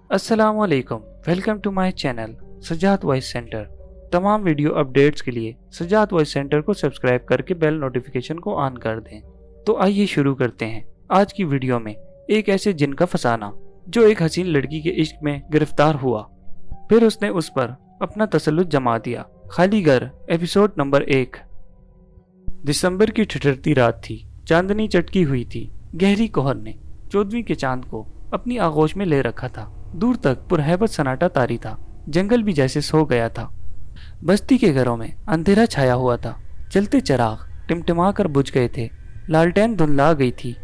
अस्सलामुअलैकुम, welcome to my channel Sajjad voice centre. तमाम video updates के लिए सजाद वॉइस सेंटर को सब्सक्राइब करके बेल नोटिफिकेशन को ऑन कर दें। तो आइए शुरू करते हैं आज की वीडियो में एक ऐसे जिन का फसाना जो एक हसीन लड़की के इश्क में गिरफ्तार हुआ, फिर उसने उस पर अपना तसल्लुत जमा दिया। खाली घर एपिसोड नंबर 1। दिसंबर की ठिठुरती रात थी। चांदनी चटकी हुई थी। गहरी कोहर ने 14वीं के चांद को अपनी आगोश में ले रखा था। दूर तक पुरहैबत सन्नाटा तारी था। जंगल भी जैसे सो गया था। बस्ती के घरों में अंधेरा छाया हुआ था। जलते चिराग टिमटिमा कर बुझ गए थे। लालटेन धुंधला गई थी।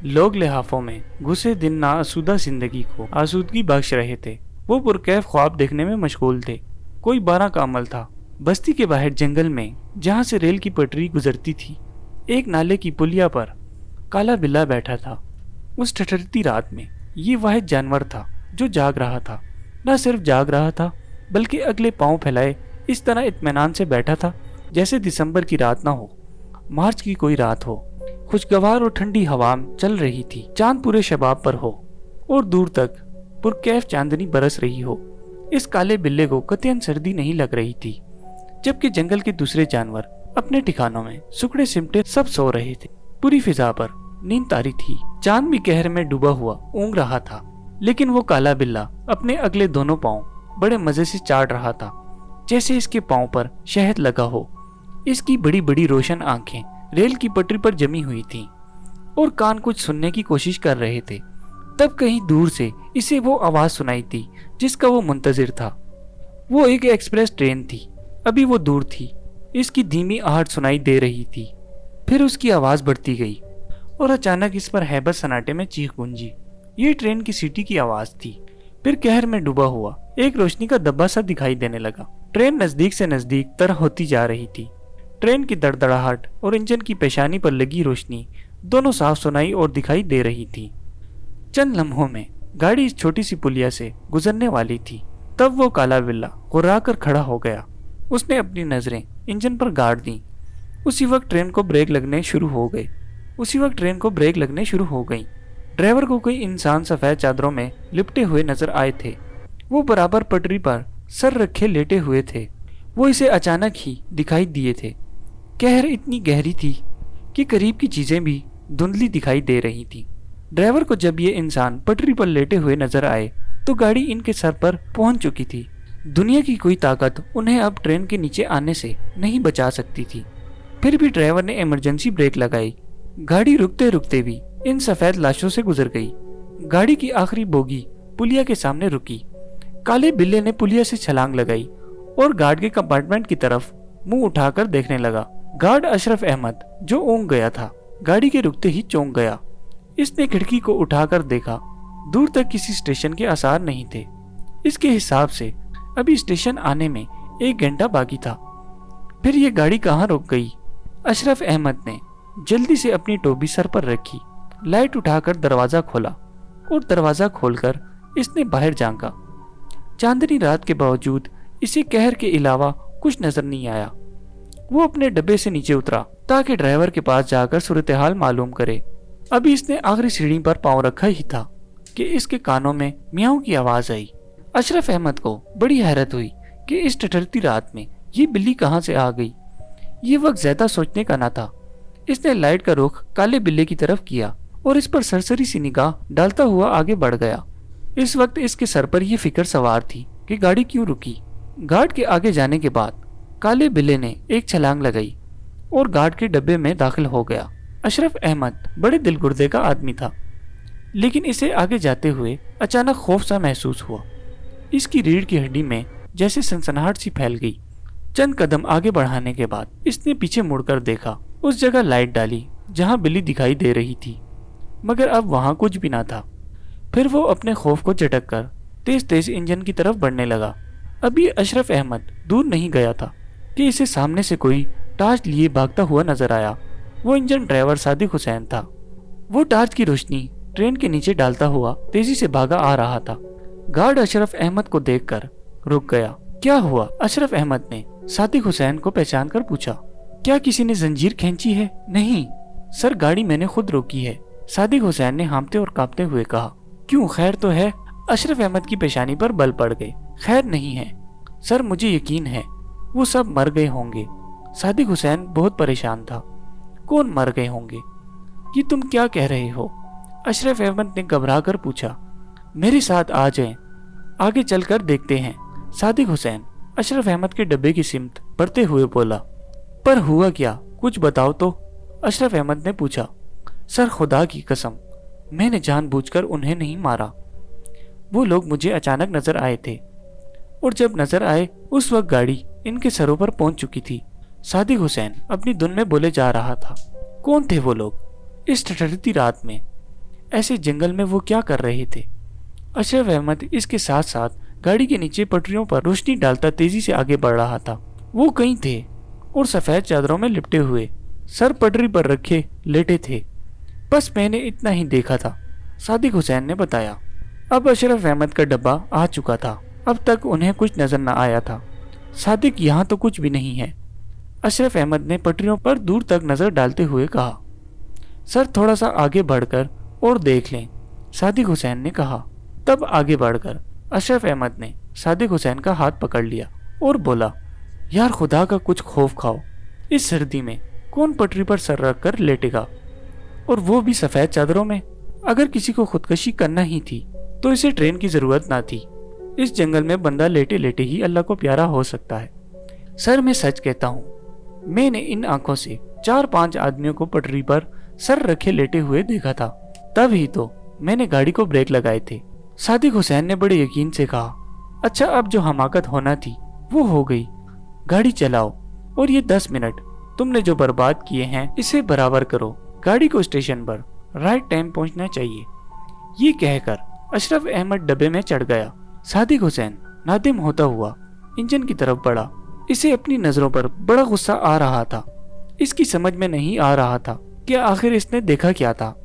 लोग लिहाफों में घुसे दिन नाआसूदा जिंदगी को आसूदगी बख्श रहे थे। वो पुरकैफ ख्वाब देखने में मशगूल थे। कोई 12 का अमल था। बस्ती के बाहर जंगल में जहाँ से रेल की पटरी गुजरती थी, एक नाले की पुलिया पर काला बिल्ला बैठा था। उस ठठरती रात में ये वाहिद जानवर था जो जाग रहा था। न सिर्फ जाग रहा था बल्कि अगले पांव फैलाए इस तरह इत्मीनान से बैठा था जैसे दिसंबर की रात ना हो, मार्च की कोई रात हो। खुशगवार और ठंडी हवा चल रही थी। चांद पूरे शबाब पर हो और दूर तक पुरकैफ चांदनी बरस रही हो। इस काले बिल्ले को कतईन सर्दी नहीं लग रही थी, जबकि जंगल के दूसरे जानवर अपने ठिकानों में सुखड़े सिमटे सब सो रहे थे। पूरी फिजा पर नींद तारी थी। चांद भी कहर में डूबा हुआ ऊँग रहा था, लेकिन वो काला बिल्ला अपने अगले दोनों पांव बड़े मजे से चाट रहा था, जैसे इसके पांव पर शहद लगा हो। इसकी बड़ी बड़ी रोशन आंखें रेल की पटरी पर जमी हुई थीं और कान कुछ सुनने की कोशिश कर रहे थे। तब कहीं दूर से इसे वो आवाज सुनाई थी जिसका वो मुंतजिर था। वो एक एक्सप्रेस ट्रेन थी। अभी वो दूर थी। इसकी धीमी आहट सुनाई दे रही थी। फिर उसकी आवाज बढ़ती गई और अचानक इस पर हैबत सन्नाटे में चीख गूंजी। ये ट्रेन की सीटी की आवाज थी। फिर कहर में डूबा हुआ एक रोशनी का धब्बा सा दिखाई देने लगा। ट्रेन नजदीक से नजदीक तरह होती जा रही थी। ट्रेन की दड़दड़ाहट और इंजन की पेशानी पर लगी रोशनी दोनों साफ सुनाई और दिखाई दे रही थी। चंद लम्हों में गाड़ी इस छोटी सी पुलिया से गुजरने वाली थी। तब वो काला बिल्ला गुर्रा कर खड़ा हो गया। उसने अपनी नजरें इंजन पर गाड़ दी। उसी वक्त ट्रेन को ब्रेक लगने शुरू हो गई। ड्राइवर को कोई इंसान सफेद चादरों में लिपटे हुए नजर आए थे। वो बराबर पटरी पर सर रखे लेटे हुए थे। वो इसे अचानक ही दिखाई दिए थे। कहर इतनी गहरी थी कि करीब की चीजें भी धुंधली दिखाई दे रही थी। ड्राइवर को जब ये इंसान पटरी पर लेटे हुए नजर आए तो गाड़ी इनके सर पर पहुंच चुकी थी। दुनिया की कोई ताकत उन्हें अब ट्रेन के नीचे आने से नहीं बचा सकती थी। फिर भी ड्राइवर ने इमरजेंसी ब्रेक लगाई। गाड़ी रुकते रुकते भी इन सफेद लाशों से गुजर गई। गाड़ी की आखिरी बोगी पुलिया के सामने रुकी। काले बिल्ले ने पुलिया से छलांग लगाई और गार्ड के कंपार्टमेंट की तरफ मुंह उठाकर देखने लगा। गार्ड अशरफ अहमद, जो ऊँग गया था, गाड़ी के रुकते ही चौंक गया। इसने खिड़की को उठाकर देखा। दूर तक किसी स्टेशन के आसार नहीं थे। इसके हिसाब से अभी स्टेशन आने में 1 घंटा बाकी था। फिर ये गाड़ी कहाँ रुक गई? अशरफ अहमद ने जल्दी से अपनी टोपी सर पर रखी, लाइट उठाकर दरवाजा खोला और दरवाजा खोलकर इसने बाहर झांका। चांदनी रात के बावजूद इसे कहर के अलावा कुछ नजर नहीं आया। वो अपने डब्बे से नीचे उतरा ताकि ड्राइवर के पास जाकर सूरत हाल मालूम करे। अभी इसने आखिरी सीढ़ी पर पांव रखा ही था कि इसके कानों में मियाऊ की आवाज आई। अशरफ अहमद को बड़ी हैरत हुई कि इस ठठरती रात में ये बिल्ली कहाँ से आ गई। ये वक्त ज्यादा सोचने का ना था। इसने लाइट का रुख काले बिल्ले की तरफ किया और इस पर सरसरी सी निगाह डालता हुआ आगे बढ़ गया। इस वक्त इसके सर पर यह फिक्र सवार थी कि गाड़ी क्यों रुकी। गार्ड के आगे जाने के बाद काले बिल्ले ने एक छलांग लगाई और गार्ड के डब्बे में दाखिल हो गया। अशरफ अहमद बड़े दिलगुर्दे का आदमी था, लेकिन इसे आगे जाते हुए अचानक खौफ सा महसूस हुआ। इसकी रीढ़ की हड्डी में जैसे सनसनाहट सी फैल गई। चंद कदम आगे बढ़ाने के बाद इसने पीछे मुड़कर देखा। उस जगह लाइट डाली जहां बिल्ली दिखाई दे रही थी, मगर अब वहां कुछ भी ना था। फिर वो अपने खौफ को झटक कर तेज तेज इंजन की तरफ बढ़ने लगा। अभी अशरफ अहमद दूर नहीं गया था कि इसे सामने से कोई टार्च लिए भागता हुआ नजर आया। वो इंजन ड्राइवर सादिक हुसैन था। वो टार्च की रोशनी ट्रेन के नीचे डालता हुआ तेजी से भागा आ रहा था। गार्ड अशरफ अहमद को देखकर रुक गया। क्या हुआ? अशरफ अहमद ने सादिक हुसैन को पहचान कर पूछा। क्या किसी ने जंजीर खींची है? नहीं, सर गाड़ी मैंने खुद रोकी है, सादिक हुसैन ने हांफते और कांपते हुए कहा। क्यों, खैर तो है? अशरफ अहमद की पेशानी पर बल पड़ गए। खैर नहीं है सर, मुझे यकीन है वो सब मर गए होंगे। सादिक हुसैन बहुत परेशान था। कौन मर गए होंगे? ये तुम क्या कह रहे हो? अशरफ अहमद ने घबरा कर पूछा। मेरे साथ आ जाएं, आगे चलकर देखते हैं। सादिक हुसैन अशरफ अहमद के डब्बे की सिमत बढ़ते हुए बोला। पर हुआ क्या, कुछ बताओ तो? अशरफ अहमद ने पूछा। सर खुदा की कसम, मैंने जानबूझकर उन्हें नहीं मारा। वो लोग मुझे अचानक नजर आए थे और जब नजर आए उस वक्त गाड़ी इनके सरों पर पहुंच चुकी थी। सादिक हुसैन अपनी धुन में बोले जा रहा था। कौन थे वो लोग इस ठठरती रात में? ऐसे जंगल में वो क्या कर रहे थे? अशरफ अहमद इसके साथ साथ गाड़ी के नीचे पटरियों पर रोशनी डालता तेजी से आगे बढ़ रहा था। वो कहीं थे और सफेद चादरों में लिपटे हुए, सर पटरी पर रखे लेटे थे। बस मैंने इतना ही देखा था, सादिक हुसैन ने बताया। अब अशरफ अहमद का डब्बा आ चुका था। अब तक उन्हें कुछ नजर न आया था। सादिक, यहाँ तो कुछ भी नहीं है। अशरफ अहमद ने पटरियों पर दूर तक नजर डालते हुए कहा। सर थोड़ा सा आगे बढ़कर और देख लें, सादिक हुसैन ने कहा। तब आगे बढ़कर अशरफ अहमद ने सादिक हुसैन का हाथ पकड़ लिया और बोला, यार खुदा का कुछ खौफ खाओ, इस सर्दी में कौन पटरी पर सर रख कर लेटेगा, और वो भी सफेद चादरों में? अगर किसी को खुदकशी करना ही थी तो इसे ट्रेन की जरूरत ना थी। इस जंगल में बंदा लेटे लेटे ही अल्लाह को प्यारा हो सकता है। सर मैं सच कहता हूँ, मैंने इन आंखों से 4-5 आदमियों को पटरी पर सर रखे लेटे हुए देखा था। तब ही तो मैंने गाड़ी को ब्रेक लगाए थे। सादिक हुसैन ने बड़े यकीन से कहा। अच्छा, अब जो हमाकत होना थी वो हो गई। गाड़ी चलाओ और ये 10 मिनट तुमने जो बर्बाद किए हैं इसे बराबर करो। गाड़ी को स्टेशन पर राइट टाइम पहुंचना चाहिए। ये कहकर अशरफ अहमद डब्बे में चढ़ गया। सादिक हुसैन नादिम होता हुआ इंजन की तरफ बढ़ा। इसे अपनी नजरों पर बड़ा गुस्सा आ रहा था। इसकी समझ में नहीं आ रहा था कि आखिर इसने देखा क्या था।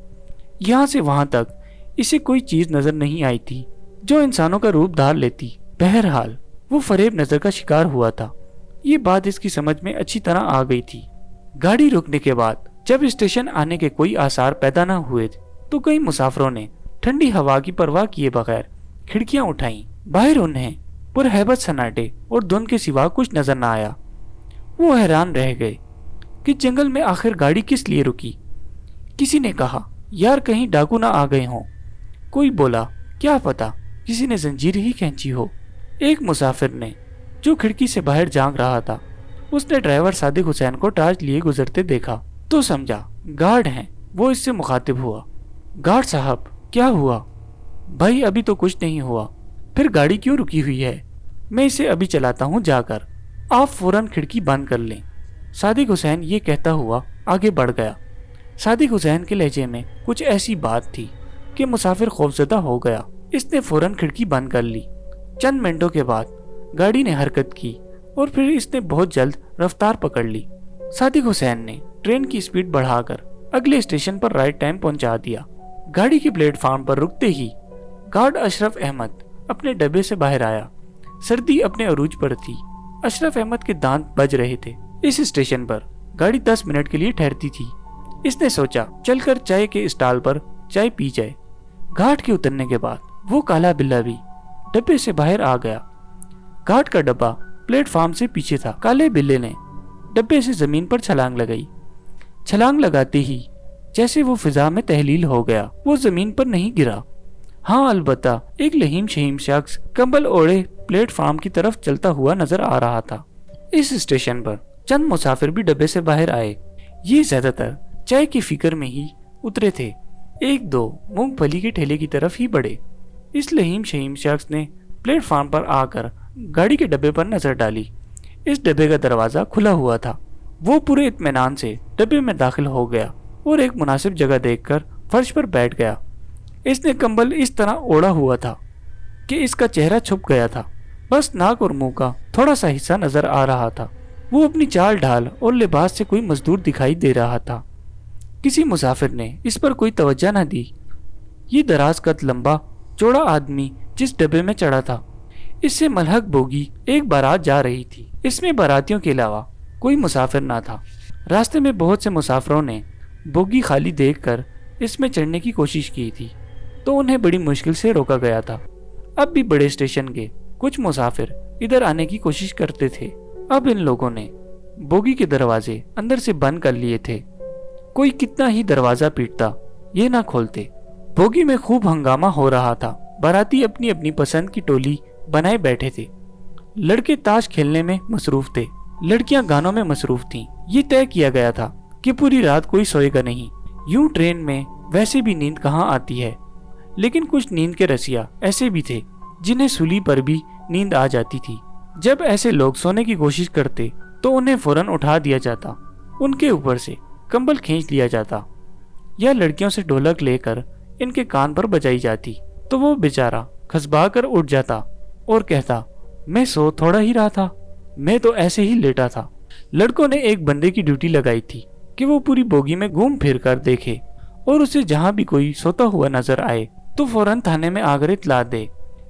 यहाँ से वहां तक इसे कोई चीज नजर नहीं आई थी जो इंसानों का रूप धार लेती। बहरहाल वो फरेब नजर का शिकार हुआ था। ये बात इसकी समझ में अच्छी तरह आ गई थी। गाड़ी रुकने के बाद जब स्टेशन आने के कोई आसार पैदा न हुए तो कई मुसाफिरों ने ठंडी हवा की परवाह किए बगैर खिड़कियां उठाई। बाहर उन्हें पुरहैबत सन्नाटे और धुंध के सिवा कुछ नजर न आया। वो हैरान रह गए कि जंगल में आखिर गाड़ी किस लिए रुकी। किसी ने कहा, यार कहीं डाकू ना आ गए हों। कोई बोला, क्या पता किसी ने जंजीर ही खींची हो। एक मुसाफिर ने जो खिड़की से बाहर झांक रहा था, उसने ड्राइवर सादिक हुसैन को टार्च लिए गुजरते देखा तो समझा गार्ड हैं। वो इससे मुखातिब हुआ, गार्ड साहब क्या हुआ? भाई अभी तो कुछ नहीं हुआ। फिर गाड़ी क्यों रुकी हुई है? मैं इसे अभी चलाता हूँ जाकर, आप फौरन खिड़की बंद कर लें। सादिक हुसैन ये कहता हुआ आगे बढ़ गया। सादिक हुसैन के लहजे में कुछ ऐसी बात थी कि मुसाफिर खौफजदा हो गया। इसने फौरन खिड़की बंद कर ली। चंद मिनटों के बाद गाड़ी ने हरकत की और फिर इसने बहुत जल्द रफ्तार पकड़ ली। सादिक हुसैन ने ट्रेन की स्पीड बढ़ाकर अगले स्टेशन पर राइट टाइम पहुंचा दिया। गाड़ी के प्लेटफार्म पर रुकते ही गार्ड अशरफ अहमद अपने डब्बे से बाहर आया। सर्दी अपने अरूज पर थी। अशरफ अहमद के दांत बज रहे थे। इस स्टेशन पर गाड़ी 10 मिनट के लिए ठहरती थी। इसने सोचा चलकर चाय के स्टॉल पर चाय पी जाए। घाट के उतरने के बाद वो काला बिल्ला भी डब्बे से बाहर आ गया। घाट का डब्बा प्लेटफार्म से पीछे था। काले बिल्ले ने डब्बे से जमीन पर छलांग लगाई। छलांग लगाते ही जैसे वो फिजा में तहलील हो गया। वो जमीन पर नहीं गिरा। हाँ, अलबत्ता एक लहीम शहीम शख्स कंबल ओढ़े प्लेटफार्म की तरफ चलता हुआ नजर आ रहा था। इस स्टेशन पर चंद मुसाफिर भी डब्बे से बाहर आए। ये ज्यादातर चाय की फिक्र में ही उतरे थे। 1-2 मूंगफली के ठेले की तरफ ही बढ़े। इस लहीम शहीम शख्स ने प्लेटफार्म पर आकर गाड़ी के डब्बे पर नजर डाली। इस डब्बे का दरवाजा खुला हुआ था। वो पूरे इत्मीनान से डब्बे में दाखिल हो गया और एक मुनासिब जगह देखकर फर्श पर बैठ गया। इसने कंबल इस तरह ओढ़ा हुआ था कि इसका चेहरा छुप गया था। बस नाक और मुंह का थोड़ा सा हिस्सा नजर आ रहा था। वो अपनी चाल ढाल और लिबास से कोई मजदूर दिखाई दे रहा था। किसी मुसाफिर ने इस पर कोई तवज्जो न दी। ये दराज कद लंबा चौड़ा आदमी जिस डब्बे में चढ़ा था, इससे मलहक बोगी एक बारात जा रही थी। इसमें बारातियों के अलावा कोई मुसाफिर ना था। रास्ते में बहुत से मुसाफिरों ने बोगी खाली देखकर इसमें चढ़ने की कोशिश की थी तो उन्हें बड़ी मुश्किल से रोका गया था। अब भी बड़े स्टेशन के कुछ मुसाफिर इधर आने की कोशिश करते थे। अब इन लोगों ने बोगी के दरवाजे अंदर से बंद कर लिए थे। कोई कितना ही दरवाजा पीटता ये ना खोलते। बोगी में खूब हंगामा हो रहा था। बाराती अपनी अपनी पसंद की टोली बनाए बैठे थे। लड़के ताश खेलने में मसरूफ थे, लड़कियां गानों में मसरूफ थीं। ये तय किया गया था कि पूरी रात कोई सोएगा नहीं। यूं ट्रेन में वैसे भी नींद कहाँ आती है, लेकिन कुछ नींद के रसिया ऐसे भी थे जिन्हें सूली पर भी नींद आ जाती थी। जब ऐसे लोग सोने की कोशिश करते तो उन्हें फौरन उठा दिया जाता, उनके ऊपर से कंबल खींच लिया जाता या लड़कियों से ढोलक लेकर इनके कान पर बजाई जाती तो वो बेचारा खसबा कर उठ जाता और कहता, मैं सो थोड़ा ही रहा था, मैं तो ऐसे ही लेटा था। लड़कों ने एक बंदे की ड्यूटी लगाई थी कि वो पूरी बोगी में घूम फिर कर देखे और उसे जहां भी कोई सोता हुआ नजर आए तो फौरन थाने में आकर इतला दे।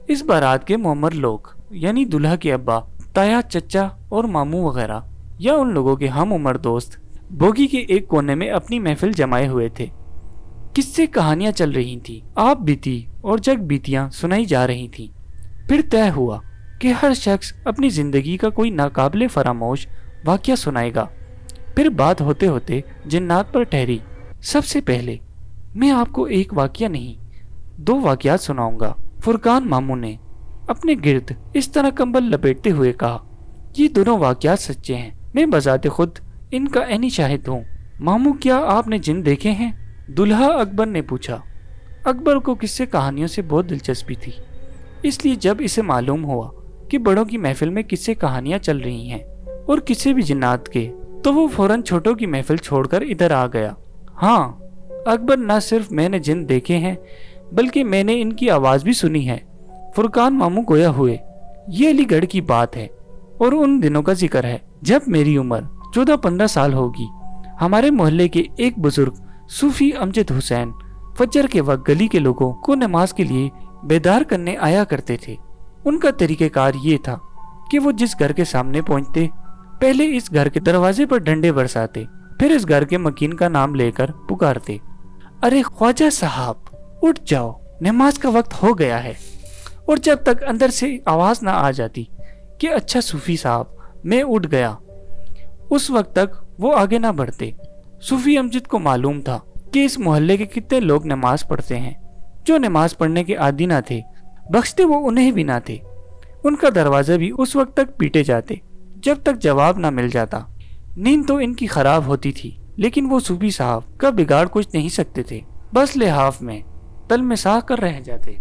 इस बारात के मोमर लोग यानी दुल्हा के अब्बा, ताया, चचा और मामू वगैरह या उन लोगों के हम उम्र दोस्त बोगी के एक कोने में अपनी महफिल जमाए हुए थे। किस्से कहानियां चल रही थी, आप बीती और जग बीतियां सुनाई जा रही थी। फिर तय हुआ कि हर शख्स अपनी जिंदगी का कोई नाकाबिले फरामोश वाकया सुनाएगा। फिर बात होते होते जिन्नात पर ठहरी। सबसे पहले मैं आपको एक वाकया नहीं 2 वाकयात सुनाऊंगा। फुरकान मामू ने अपने गिर्द इस तरह कंबल लपेटते हुए कहा, ये दोनों वाकयात सच्चे हैं, मैं बजाते खुद इनका ऐनी शाहिद हूँ। मामू, क्या आपने जिन देखे हैं? दुल्हा अकबर ने पूछा। अकबर को किस्से कहानियों से बहुत दिलचस्पी थी, इसलिए जब इसे मालूम हुआ कि बड़ों की महफिल में किस्से कहानियां चल रही हैं और किस्से भी जिन्नात के, तो वो फौरन छोटों की महफिल छोड़कर इधर आ गया। हाँ अकबर, न सिर्फ मैंने जिन देखे हैं बल्कि मैंने इनकी आवाज भी सुनी है। फुरकान मामू गोया हुए। ये अलीगढ़ की बात है और उन दिनों का जिक्र है जब मेरी उम्र 14-15 साल होगी। हमारे मोहल्ले के एक बुजुर्ग सूफी अमजद हुसैन फजर के वक्त गली के लोगों को नमाज के लिए बेदार करने आया करते थे। उनका तरीक़ेकार ये था कि वो जिस घर के सामने पहुंचते पहले इस घर के दरवाजे पर डंडे बरसाते, फिर इस घर के मकीन का नाम लेकर पुकारते, अरे ख्वाजा साहब उठ जाओ, नमाज का वक्त हो गया है। और जब तक अंदर से आवाज ना आ जाती कि अच्छा सूफी साहब मैं उठ गया, उस वक्त तक वो आगे ना बढ़ते। सूफी अमजद को मालूम था कि इस मोहल्ले के कितने लोग नमाज पढ़ते हैं। जो नमाज पढ़ने के आदी ना थे, बख्शते वो उन्हें भी ना थे। उनका दरवाजा भी उस वक्त तक पीटे जाते जब तक जवाब ना मिल जाता। नींद तो इनकी खराब होती थी, लेकिन वो सूफी साहब का बिगाड़ कुछ नहीं सकते थे, बस लिहाफ में तल में साह कर रह जाते।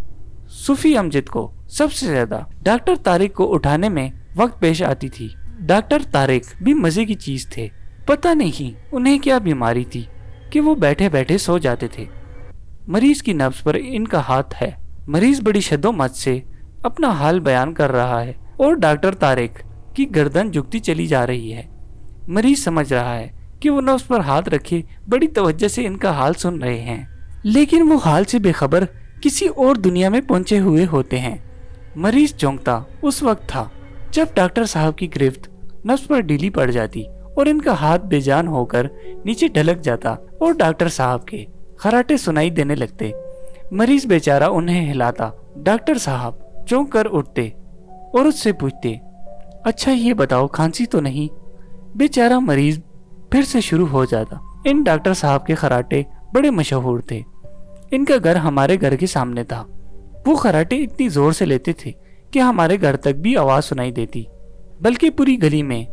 सूफी अमजद को सबसे ज्यादा डॉक्टर तारिक को उठाने में वक्त पेश आती थी। डॉक्टर तारिक भी मजे की चीज थे। पता नहीं उन्हें क्या बीमारी थी कि वो बैठे बैठे सो जाते थे। मरीज की नब्ज पर इनका हाथ है। मरीज बड़ी शद्दोमत से अपना हाल बयान कर रहा है और डॉक्टर तारिक की गर्दन झुकती चली जा रही है। मरीज समझ रहा है कि वो नब्ज पर हाथ रखे बड़ी तवज्जो से इनका हाल सुन रहे हैं, लेकिन वो हाल से बेखबर किसी और दुनिया में पहुंचे हुए होते हैं। मरीज चौंकता उस वक्त था जब डॉक्टर साहब की गिरफ्त नब्ज पर ढीली पड़ जाती और इनका हाथ बेजान होकर नीचे ढलक जाता और डॉक्टर साहब के खराटे सुनाई देने लगते। मरीज बेचारा उन्हें हिलाता। डॉक्टर साहब चौंक कर उठते और उससे पूछते, अच्छा ये बताओ खांसी तो नहीं? बेचारा मरीज फिर से शुरू हो जाता। इन डॉक्टर साहब के खराटे बड़े मशहूर थे। इनका घर हमारे घर के सामने था। वो खराटे इतनी जोर से लेते थे कि हमारे घर तक भी आवाज सुनाई देती, बल्कि पूरी गली में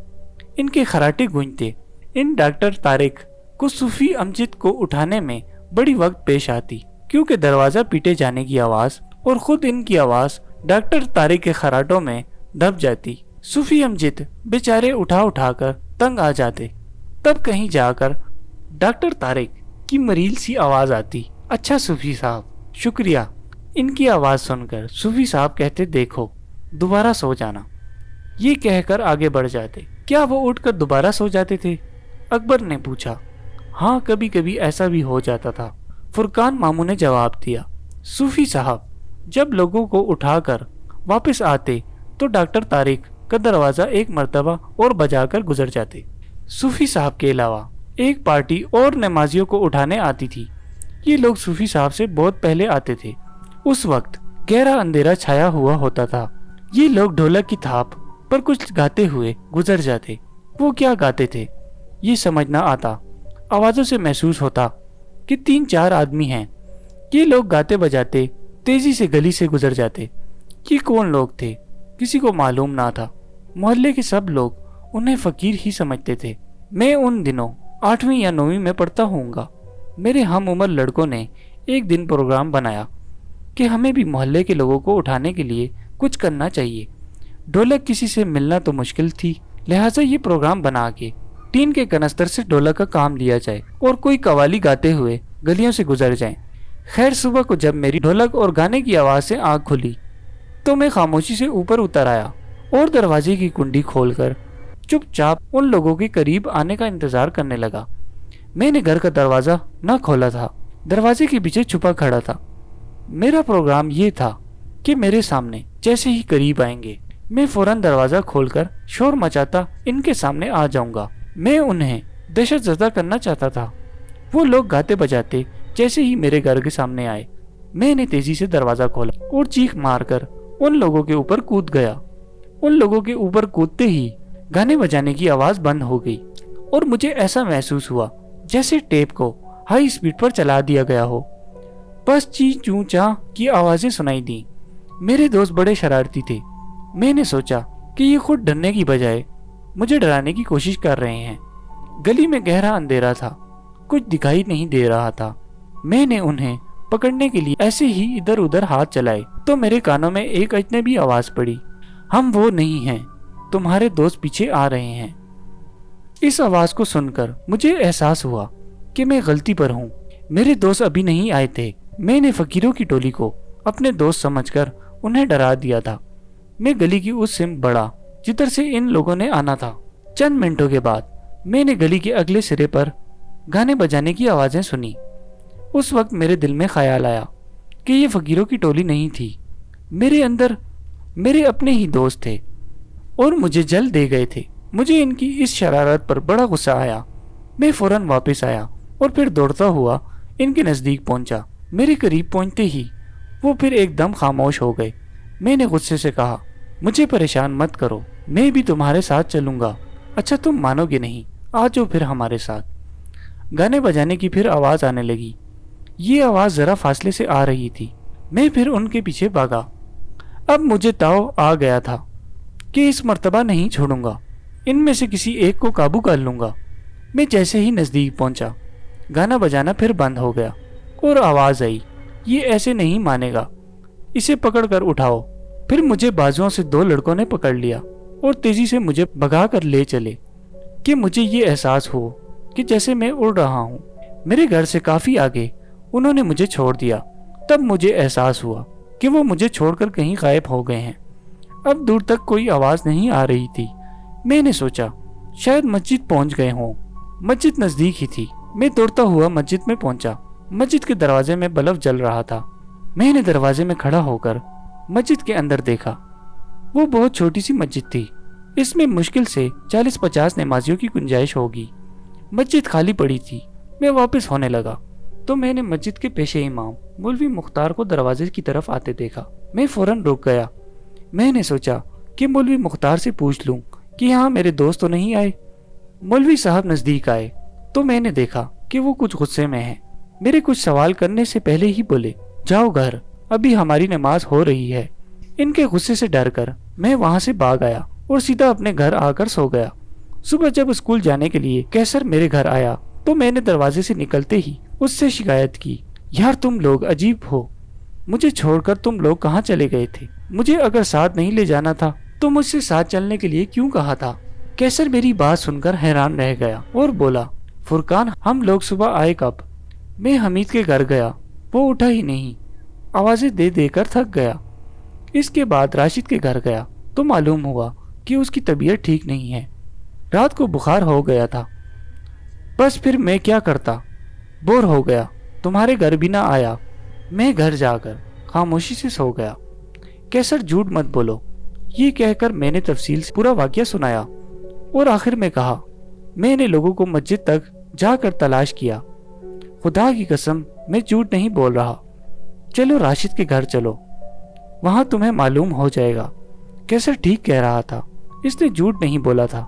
इनके खराटे गूंजते। इन डॉक्टर तारिक को सूफी अमजद को उठाने में बड़ी वक्त पेश आती, क्योंकि दरवाजा पीटे जाने की आवाज और खुद इनकी आवाज डॉक्टर तारिक के खराटों में दब जाती। सूफी अमजद बेचारे उठा कर तंग आ जाते। तब कहीं जाकर डॉक्टर तारिक की मरील सी आवाज आती, अच्छा सूफी साहब शुक्रिया। इनकी आवाज सुनकर सूफी साहब कहते, देखो दोबारा सो जाना। ये कहकर आगे बढ़ जाते। क्या वो उठकर दोबारा सो जाते थे? अकबर ने पूछा। हाँ कभी कभी ऐसा भी हो जाता था, फुरकान मामू ने जवाब दिया। सूफी साहब जब लोगों को उठाकर वापस आते तो डॉक्टर तारिक का दरवाजा एक मर्तबा और बजाकर गुजर जाते। सूफी साहब के अलावा ایک پارٹی اور نمازیوں کو اٹھانے آتی تھی۔ یہ لوگ صوفی صاحب سے بہت پہلے آتے تھے۔ اس وقت گہرا اندھیرا چھایا ہوا ہوتا تھا۔ یہ لوگ ڈھولک کی تھاپ پر کچھ گاتے ہوئے گزر جاتے۔ وہ کیا گاتے تھے یہ سمجھ نہ آتا۔ آوازوں سے محسوس ہوتا کہ 3-4 آدمی ہیں۔ یہ لوگ گاتے بجاتے تیزی سے گلی سے گزر جاتے۔ یہ کون لوگ تھے کسی کو معلوم نہ تھا۔ محلے کے سب لوگ انہیں فقیر ہی سمجھتے تھے۔ میں ان دنوں 8ویں یا 9ویں میں پڑھتا ہوں گا۔ میرے ہم عمر لڑکوں نے ایک دن پروگرام بنایا کہ ہمیں بھی محلے کے لوگوں کو اٹھانے کے لیے کچھ کرنا چاہیے۔ ڈھولک کسی سے ملنا تو مشکل تھی، لہٰذا یہ پروگرام بنا کے ٹین کے کنستر سے ڈھولک کا کام لیا جائے اور کوئی قوالی گاتے ہوئے گلیوں سے گزر جائیں۔ خیر صبح کو جب میری ڈھولک اور گانے کی آواز سے آنکھ کھلی تو میں خاموشی سے اوپر اتر آیا اور دروازے کی کنڈی کھول کر چپ چاپ ان لوگوں کے قریب آنے کا انتظار کرنے لگا۔ میں نے گھر کا دروازہ نہ کھولا تھا، دروازے کے پیچھے چھپا کھڑا تھا۔ میرا پروگرام یہ تھا کہ میرے سامنے جیسے ہی قریب آئیں گے میں فوراً دروازہ کھول کر شور مچاتا ان کے سامنے آ جاؤں گا۔ میں انہیں دہشت زدہ کرنا چاہتا تھا۔ وہ لوگ گاتے بجاتے جیسے ہی میرے گھر کے سامنے آئے میں نے تیزی سے دروازہ کھولا اور چیخ مار کر ان لوگوں کے اوپر کود گیا۔ ان لوگوں کے اوپر کودتے ہی گانے بجانے کی آواز بند ہو گئی اور مجھے ایسا محسوس ہوا جیسے ٹیپ کو ہائی سپیڈ پر چلا دیا گیا ہو۔ بس چی چوں چاں کی آوازیں سنائی دیں۔ میرے دوست بڑے شرارتی تھے۔ میں نے سوچا کہ یہ خود ڈرنے کی بجائے مجھے ڈرانے کی کوشش کر رہے ہیں۔ گلی میں گہرا اندھیرا تھا، کچھ دکھائی نہیں دے رہا تھا۔ میں نے انہیں پکڑنے کے لیے ایسے ہی ادھر ادھر ہاتھ چلائے تو میرے کانوں میں ایک اجنبی آواز پڑی، ہم وہ نہیں ہیں، تمہارے دوست پیچھے آ رہے ہیں۔ اس آواز کو سن کر مجھے احساس ہوا کہ میں غلطی پر ہوں۔ میرے دوست ابھی نہیں آئے تھے۔ میں نے فقیروں کی ٹولی کو اپنے دوست سمجھ کر انہیں ڈرا دیا تھا۔ میں گلی کی اس سمت بڑھا جدھر سے ان لوگوں نے آنا تھا۔ چند منٹوں کے بعد میں نے گلی کے اگلے سرے پر گانے بجانے کی آوازیں سنی۔ اس وقت میرے دل میں خیال آیا کہ یہ فقیروں کی ٹولی نہیں تھی، میرے اندر میرے اپنے ہی دوست تھے اور مجھے جل دے گئے تھے۔ مجھے ان کی اس شرارت پر بڑا غصہ آیا۔ میں فوراً واپس آیا اور پھر دوڑتا ہوا ان کے نزدیک پہنچا۔ میرے قریب پہنچتے ہی وہ پھر ایک دم خاموش ہو گئے۔ میں نے غصے سے کہا، مجھے پریشان مت کرو، میں بھی تمہارے ساتھ چلوں گا۔ اچھا تم مانو گے نہیں، آ جاؤ پھر ہمارے ساتھ۔ گانے بجانے کی پھر آواز آنے لگی۔ یہ آواز ذرا فاصلے سے آ رہی تھی۔ میں پھر ان کے پیچھے بھاگا۔ اب مجھے تاؤ آ گیا تھا کہ اس مرتبہ نہیں چھوڑوں گا، ان میں سے کسی ایک کو قابو کر لوں گا۔ میں جیسے ہی نزدیک پہنچا گانا بجانا پھر بند ہو گیا اور آواز آئی، یہ ایسے نہیں مانے گا، اسے پکڑ کر اٹھاؤ۔ پھر مجھے بازوؤں سے 2 لڑکوں نے پکڑ لیا اور تیزی سے مجھے بھگا کر لے چلے کہ مجھے یہ احساس ہو کہ جیسے میں اڑ رہا ہوں۔ میرے گھر سے کافی آگے انہوں نے مجھے چھوڑ دیا۔ تب مجھے احساس ہوا کہ وہ مجھے چھوڑ کر کہیں غائب ہو گئے ہیں۔ اب دور تک کوئی آواز نہیں آ رہی تھی۔ میں نے سوچا شاید مسجد پہنچ گئے ہوں۔ مسجد نزدیک ہی تھی۔ میں دوڑتا ہوا مسجد میں پہنچا۔ مسجد کے دروازے میں بلب جل رہا تھا۔ میں نے دروازے میں کھڑا ہو کر مسجد کے اندر دیکھا۔ وہ بہت چھوٹی سی مسجد تھی، اس میں مشکل سے 40-50 نمازیوں کی گنجائش ہوگی۔ مسجد خالی پڑی تھی۔ میں واپس ہونے لگا تو میں نے مسجد کے پیشے امام مولوی مختار کو دروازے کی طرف آتے دیکھا۔ میں فوراً رک گیا۔ میں نے سوچا کہ مولوی مختار سے پوچھ لوں کہ یہاں میرے دوست تو نہیں آئے۔ مولوی صاحب نزدیک آئے تو میں نے دیکھا کہ وہ کچھ غصے میں ہیں۔ میرے کچھ سوال کرنے سے پہلے ہی بولے، جاؤ گھر، ابھی ہماری نماز ہو رہی ہے۔ ان کے غصے سے ڈر کر میں وہاں سے بھاگ آیا اور سیدھا اپنے گھر آ کر سو گیا۔ صبح جب اسکول جانے کے لیے کیسر میرے گھر آیا تو میں نے دروازے سے نکلتے ہی اس سے شکایت کی، یار تم لوگ عجیب ہو، مجھے چھوڑ کر تم لوگ کہاں چلے گئے تھے؟ مجھے اگر ساتھ نہیں لے جانا تھا تو مجھ سے ساتھ چلنے کے لیے کیوں کہا تھا؟ کیسر میری بات سن کر حیران رہ گیا اور بولا، فرقان ہم لوگ صبح آئے کب؟ میں حمید کے گھر گیا، وہ اٹھا ہی نہیں، آوازیں دے دے کر تھک گیا۔ اس کے بعد راشد کے گھر گیا تو معلوم ہوا کہ اس کی طبیعت ٹھیک نہیں ہے، رات کو بخار ہو گیا تھا۔ بس پھر میں کیا کرتا، بور ہو گیا، تمہارے گھر بھی نہ آیا۔ میں گھر جا کر خاموشی سے سو گیا۔ کیسر جھوٹ مت بولو، یہ کہہ کر میں نے تفصیل سے پورا واقعہ سنایا اور آخر میں کہا، میں نے لوگوں کو مسجد تک جا کر تلاش کیا۔ خدا کی قسم میں جھوٹ نہیں بول رہا، چلو راشد کے گھر چلو، وہاں تمہیں معلوم ہو جائے گا۔ کیسر ٹھیک کہہ رہا تھا، اس نے جھوٹ نہیں بولا تھا۔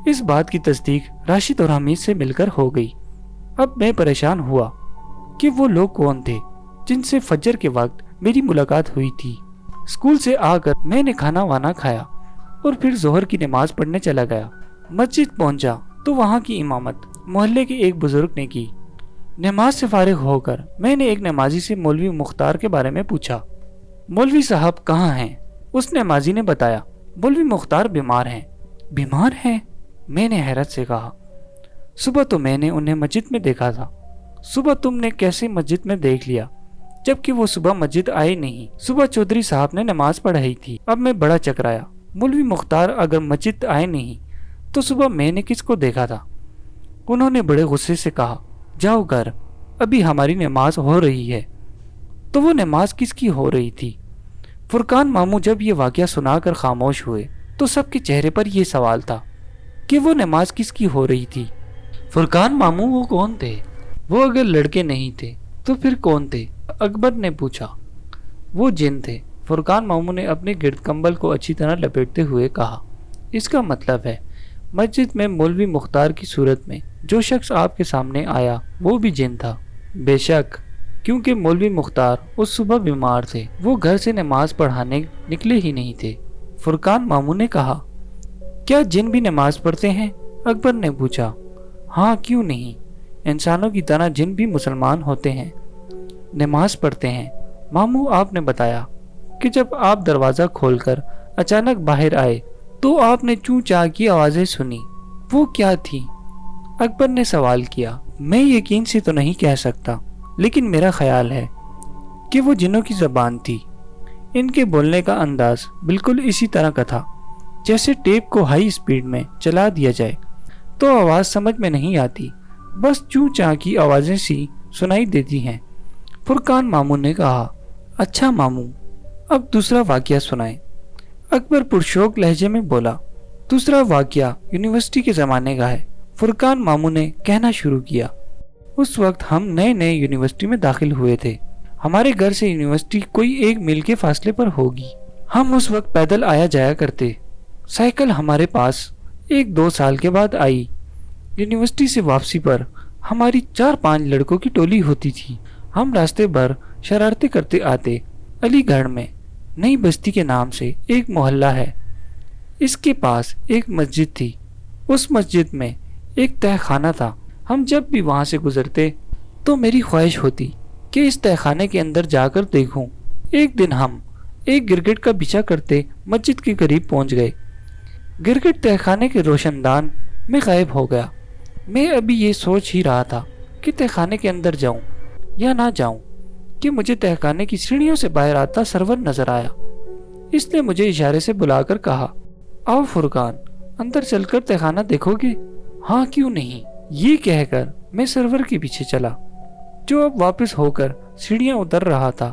اس بات کی تصدیق راشد اور حمید سے مل کر ہو گئی۔ اب میں پریشان ہوا کہ وہ لوگ کون تھے جن سے فجر کے وقت میری ملاقات ہوئی تھی۔ اسکول سے آ کر میں نے کھانا وانا کھایا اور پھر ظہر کی نماز پڑھنے چلا گیا۔ مسجد پہنچا تو وہاں کی امامت محلے کے ایک بزرگ نے کی۔ نماز سے فارغ ہو کر میں نے ایک نمازی سے مولوی مختار کے بارے میں پوچھا، مولوی صاحب کہاں ہیں؟ اس نمازی نے بتایا، مولوی مختار بیمار ہیں۔ بیمار ہیں؟ میں نے حیرت سے کہا، صبح تو میں نے انہیں مسجد میں دیکھا تھا۔ صبح تم نے کیسے مسجد میں دیکھ لیا جبکہ وہ صبح مسجد آئے نہیں؟ صبح چودھری صاحب نے نماز پڑھائی تھی۔ اب میں بڑا چکرایا، مولوی مختار اگر مسجد آئے نہیں تو صبح میں نے کس کو دیکھا تھا؟ انہوں نے بڑے غصے سے کہا، جاؤ گھر، ابھی ہماری نماز ہو رہی ہے۔ تو وہ نماز کس کی ہو رہی تھی؟ فرقان ماموں جب یہ واقعہ سنا کر خاموش ہوئے تو سب کے چہرے پر یہ سوال تھا کہ وہ نماز کس کی ہو رہی تھی۔ فرقان ماموں وہ کون تھے؟ وہ اگر لڑکے نہیں تھے تو پھر کون تھے؟ اکبر نے پوچھا۔ وہ جن تھے، فرقان ماموں نے اپنے گرد کمبل کو اچھی طرح لپیٹتے ہوئے کہا۔ اس کا مطلب ہے مسجد میں مولوی مختار کی صورت میں جو شخص آپ کے سامنے آیا وہ بھی جن تھا؟ بے شک، کیونکہ مولوی مختار اس صبح بیمار تھے، وہ گھر سے نماز پڑھانے نکلے ہی نہیں تھے۔ فرقان ماموں نے کہا، کیا جن بھی نماز پڑھتے ہیں؟ اکبر نے پوچھا۔ ہاں، کیوں نہیں، انسانوں کی طرح جن بھی مسلمان ہوتے ہیں، نماز پڑھتے ہیں۔ ماموں، آپ نے بتایا کہ جب آپ دروازہ کھول کر اچانک باہر آئے تو آپ نے چوں چاہ کی آوازیں سنی، وہ کیا تھی؟ اکبر نے سوال کیا۔ میں یقین سے تو نہیں کہہ سکتا، لیکن میرا خیال ہے کہ وہ جنوں کی زبان تھی۔ ان کے بولنے کا انداز بالکل اسی طرح کا تھا جیسے ٹیپ کو ہائی اسپیڈ میں چلا دیا جائے تو آواز سمجھ میں نہیں آتی، بس چوں چاہ کی آوازیں سی سنائی دیتی ہیں۔ فرقان ماموں نے کہا، اچھا ماموں، اب دوسرا واقعہ سنائیں۔ اکبر پرشوق لہجے میں بولا۔ دوسرا واقعہ یونیورسٹی کے زمانے کا ہے، فرقان ماموں نے کہنا شروع کیا۔ اس وقت ہم نئے نئے یونیورسٹی میں داخل ہوئے تھے۔ ہمارے گھر سے یونیورسٹی کوئی 1 میل کے فاصلے پر ہوگی۔ ہم اس وقت پیدل آیا جایا کرتے۔ سائیکل ہمارے پاس 1-2 سال کے بعد آئی۔ یونیورسٹی سے واپسی پر ہماری 4-5 لڑکوں کی ٹولی ہوتی تھی۔ ہم راستے بھر شرارتیں کرتے آتے۔ علی گڑھ میں نئی بستی کے نام سے ایک محلہ ہے، اس کے پاس ایک مسجد تھی۔ اس مسجد میں ایک تہہ خانہ تھا۔ ہم جب بھی وہاں سے گزرتے تو میری خواہش ہوتی کہ اس تہہ خانے کے اندر جا کر دیکھوں۔ ایک دن ہم ایک گرگٹ کا پیچھا کرتے مسجد کے قریب پہنچ گئے۔ گرگٹ تہہ خانے کے روشن دان میں غائب ہو گیا۔ میں ابھی یہ سوچ ہی رہا تھا کہ تہہ خانے کے اندر جاؤں یا نہ جاؤں کہ مجھے تہہ خانے کی سیڑھیوں سے باہر آتا سرور نظر آیا۔ اس نے مجھے اشارے سے بلا کر کہا، آؤ فرقان، اندر چل کر تہہ خانہ دیکھو گے؟ ہاں، کیوں نہیں، یہ کہہ کر میں سرور کے پیچھے چلا جو اب واپس ہو کر سیڑھیاں اتر رہا تھا۔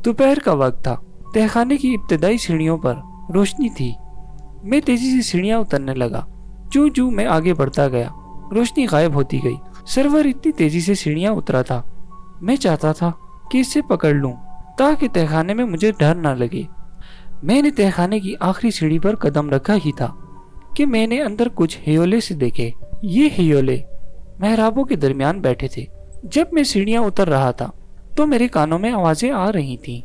دوپہر کا وقت تھا۔ تہہ خانے کی ابتدائی سیڑھیوں پر روشنی تھی۔ میں تیزی سے سیڑھیاں اترنے لگا۔ جو میں آگے بڑھتا گیا روشنی غائب ہوتی گئی۔ سرور اتنی تیزی سے سیڑھیاں اترا تھا، میں چاہتا تھا کہ اسے پکڑ لوں تاکہ تہہ خانے میں مجھے ڈر نہ لگے۔ میں نے تہہ خانے کی آخری سیڑھی پر قدم رکھا ہی تھا کہ میں نے اندر کچھ ہیولے سے دیکھے۔ یہ ہیولے محرابوں کے درمیان بیٹھے تھے۔ جب میں سیڑھیاں اتر رہا تھا تو میرے کانوں میں آوازیں آ رہی تھیں،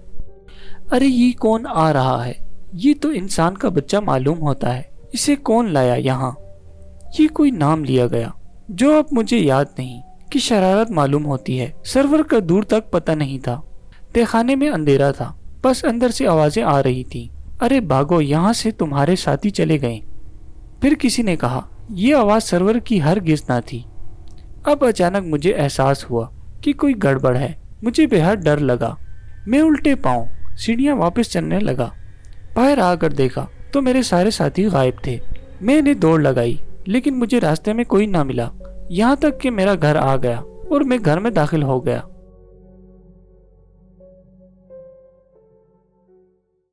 ارے یہ کون آ رہا ہے؟ یہ تو انسان کا بچہ معلوم ہوتا ہے، اسے کون لایا یہاں؟ یہ کوئی نام لیا گیا جو اب مجھے یاد نہیں کہ شرارت معلوم ہوتی ہے۔ سرور کا دور تک پتہ نہیں تھا۔ تہہ خانے میں اندھیرا تھا، بس اندر سے آوازیں آ رہی تھیں، ارے بھاگو یہاں سے، تمہارے ساتھی چلے گئے۔ پھر کسی نے کہا، یہ آواز سرور کی ہرگز نہ تھی۔ اب اچانک مجھے احساس ہوا کہ کوئی گڑبڑ ہے۔ مجھے بے حد ڈر لگا۔ میں الٹے پاؤں سیڑھیاں واپس چلنے لگا۔ باہر آ کر دیکھا تو میرے سارے ساتھی غائب تھے۔ میں نے دوڑ لگائی لیکن مجھے راستے میں کوئی نہ ملا، یہاں تک کہ میرا گھر آ گیا اور میں گھر میں داخل ہو گیا۔